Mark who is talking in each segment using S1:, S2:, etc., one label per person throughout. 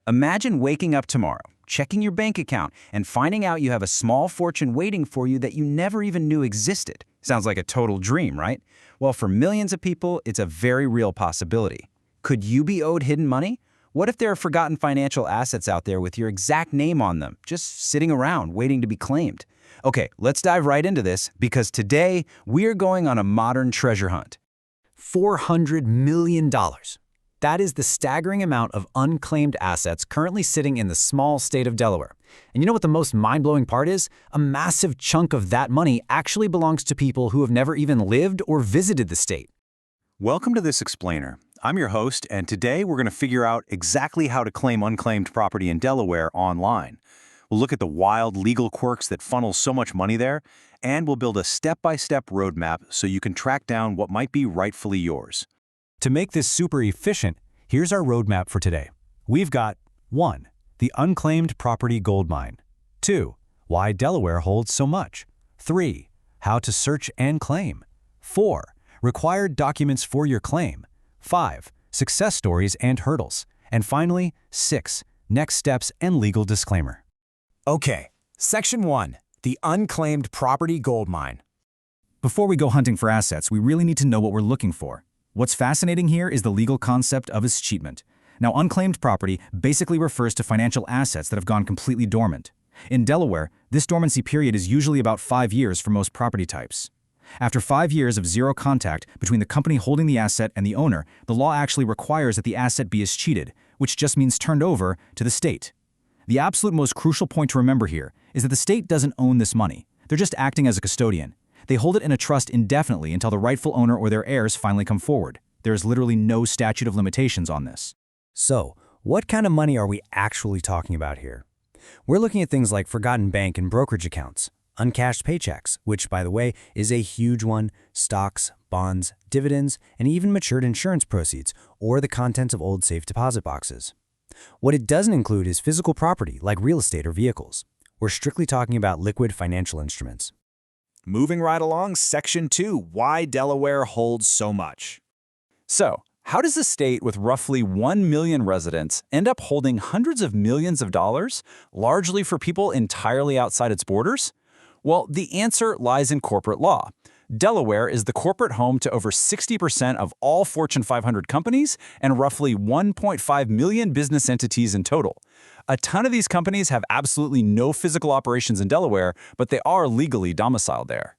S1: Imagine waking up tomorrow, checking your bank account, and finding out you have a small fortune waiting for you that you never even knew existed. Sounds like a total dream, right? Well, for millions of people, it's a very real possibility. Could you be owed hidden money? What if there are forgotten financial assets out there with your exact name on them, just sitting around waiting to be claimed? Okay, let's dive right into this because today we're going on a modern treasure hunt.
S2: $400 million. That is the staggering amount of unclaimed assets currently sitting in the small state of Delaware. And you know what the most mind-blowing part is? A massive chunk of that money actually belongs to people who have never even lived or visited the state.
S3: Welcome to this explainer. I'm your host, and today we're going to figure out exactly how to claim unclaimed property in Delaware online. We'll look at the wild legal quirks that funnel so much money there, and we'll build a step-by-step roadmap so you can track down what might be rightfully yours.
S2: To make this super efficient, here's our roadmap for today. We've got 1. The unclaimed property gold mine. 2. Why Delaware holds so much. 3. How to search and claim. 4. Required documents for your claim. 5. Success stories and hurdles. And finally, 6. Next steps and legal disclaimer.
S4: Okay, Section 1. The unclaimed property gold mine.
S2: Before we go hunting for assets, we really need to know what we're looking for. What's fascinating here is the legal concept of escheatment. Now, unclaimed property basically refers to financial assets that have gone completely dormant. In Delaware, this dormancy period is usually about 5 years for most property types. After 5 years of zero contact between the company holding the asset and the owner, the law actually requires that the asset be escheated, which just means turned over to the state. The absolute most crucial point to remember here is that the state doesn't own this money. They're just acting as a custodian. They hold it in a trust indefinitely until the rightful owner or their heirs finally come forward. There is literally no statute of limitations on this.
S5: So, what kind of money are we actually talking about here? We're looking at things like forgotten bank and brokerage accounts, uncashed paychecks, which, by the way, is a huge one, stocks, bonds, dividends, and even matured insurance proceeds, or the contents of old safe deposit boxes. What it doesn't include is physical property like real estate or vehicles. We're strictly talking about liquid financial instruments.
S4: Moving right along, Section 2. Why Delaware holds so much.
S1: So, how does a state with roughly 1 million residents end up holding hundreds of millions of dollars, largely for people entirely outside its borders? Well, the answer lies in corporate law. Delaware is the corporate home to over 60% of all Fortune 500 companies and roughly 1.5 million business entities in total. A ton of these companies have absolutely no physical operations in Delaware, but they are legally domiciled there.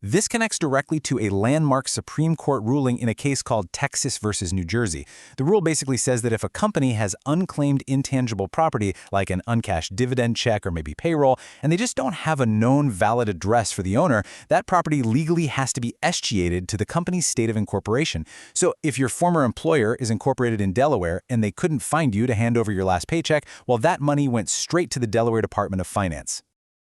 S1: This connects directly to a landmark Supreme Court ruling in a case called Texas versus New Jersey. The rule basically says that if a company has unclaimed intangible property, like an uncashed dividend check or maybe payroll, and they just don't have a known valid address for the owner, that property legally has to be escheated to the company's state of incorporation. So if your former employer is incorporated in Delaware and they couldn't find you to hand over your last paycheck, well, that money went straight to the Delaware Department of Finance.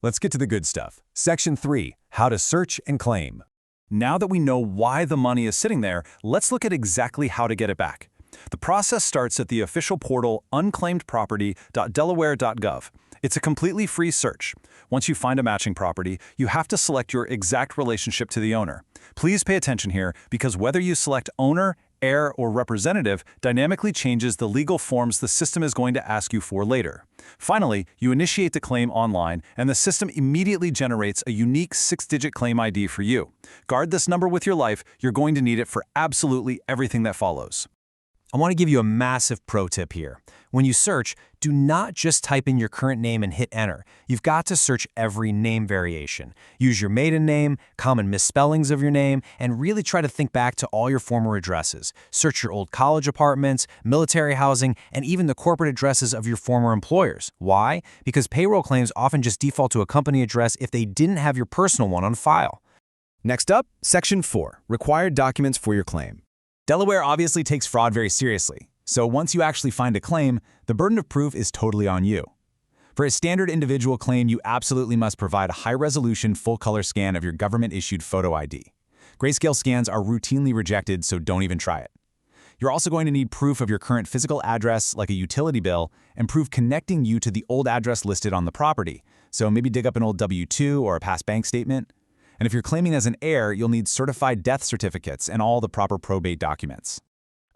S4: Let's get to the good stuff. Section 3. How to search and claim.
S3: Now that we know why the money is sitting there, let's look at exactly how to get it back. The process starts at the official portal unclaimedproperty.delaware.gov. It's a completely free search. Once you find a matching property, you have to select your exact relationship to the owner. Please pay attention here because whether you select owner, heir, or representative dynamically changes the legal forms the system is going to ask you for later. Finally, you initiate the claim online, and the system immediately generates a unique 6-digit claim ID for you. Guard this number with your life. You're going to need it for absolutely everything that follows.
S4: I want to give you a massive pro tip here. When you search, do not just type in your current name and hit enter. You've got to search every name variation. Use your maiden name, common misspellings of your name, and really try to think back to all your former addresses. Search your old college apartments, military housing, and even the corporate addresses of your former employers. Why? Because payroll claims often just default to a company address if they didn't have your personal one on file.
S6: Next up, Section 4. Required documents for your claim.
S4: Delaware obviously takes fraud very seriously. So once you actually find a claim, the burden of proof is totally on you. For a standard individual claim, you absolutely must provide a high-resolution, full-color scan of your government-issued photo ID. Grayscale scans are routinely rejected, so don't even try it. You're also going to need proof of your current physical address, like a utility bill, and proof connecting you to the old address listed on the property. So maybe dig up an old W-2 or a past bank statement. And if you're claiming as an heir, you'll need certified death certificates and all the proper probate documents.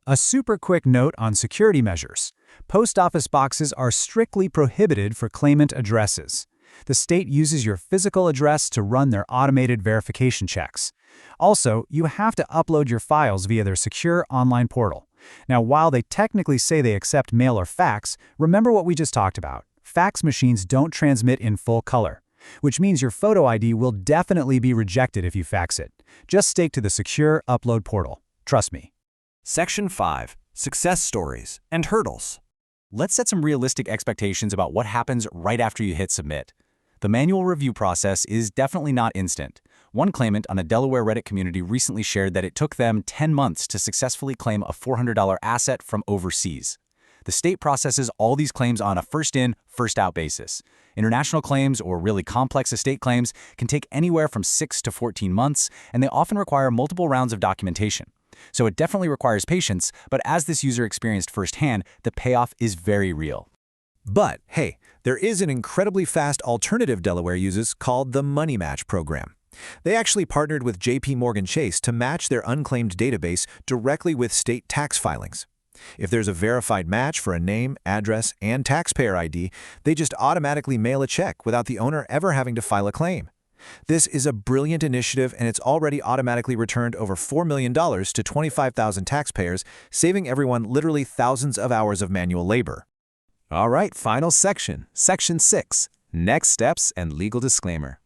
S2: A super quick note on security measures. Post office boxes are strictly prohibited for claimant addresses. The state uses your physical address to run their automated verification checks. Also, you have to upload your files via their secure online portal. Now, while they technically say they accept mail or fax, remember what we just talked about. Fax machines don't transmit in full color, which means your photo ID will definitely be rejected if you fax it. Just stick to the secure upload portal. Trust me.
S6: Section 5. Success Stories and Hurdles.
S1: Let's set some realistic expectations about what happens right after you hit submit. The manual review process is definitely not instant. One claimant on a Delaware Reddit community recently shared that it took them 10 months to successfully claim a $400 asset from overseas. The state processes all these claims on a first-in, first-out basis. International claims, or really complex estate claims, can take anywhere from 6 to 14 months, and they often require multiple rounds of documentation. So it definitely requires patience, but as this user experienced firsthand, the payoff is very real.
S6: But, hey, there is an incredibly fast alternative Delaware uses called the Money Match program. They actually partnered with JP Chase to match their unclaimed database directly with state tax filings. If there's a verified match for a name, address, and taxpayer ID, they just automatically mail a check without the owner ever having to file a claim. This is a brilliant initiative, and it's already automatically returned over $4 million to 25,000 taxpayers, saving everyone literally thousands of hours of manual labor.
S4: All right, final section. Section 6. Next steps and legal disclaimer.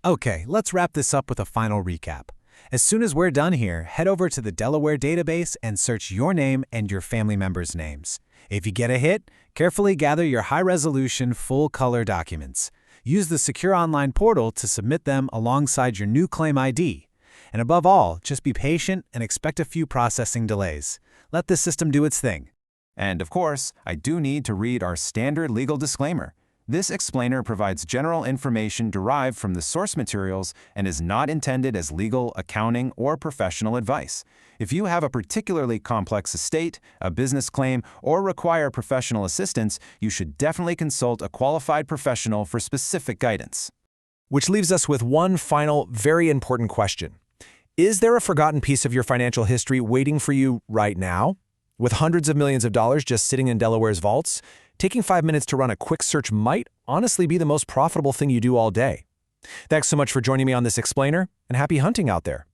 S2: Okay, let's wrap this up with a final recap. As soon as we're done here, head over to the Delaware database and search your name and your family members' names. If you get a hit, carefully gather your high-resolution, full-color documents. Use the secure online portal to submit them alongside your new claim ID. And above all, just be patient and expect a few processing delays. Let the system do its thing.
S3: And of course, I do need to read our standard legal disclaimer. This explainer provides general information derived from the source materials and is not intended as legal, accounting, or professional advice. If you have a particularly complex estate, a business claim, or require professional assistance, you should definitely consult a qualified professional for specific guidance.
S6: Which leaves us with one final, very important question. Is there a forgotten piece of your financial history waiting for you right now? With hundreds of millions of dollars just sitting in Delaware's vaults, taking 5 minutes to run a quick search might honestly be the most profitable thing you do all day. Thanks so much for joining me on this explainer, and happy hunting out there.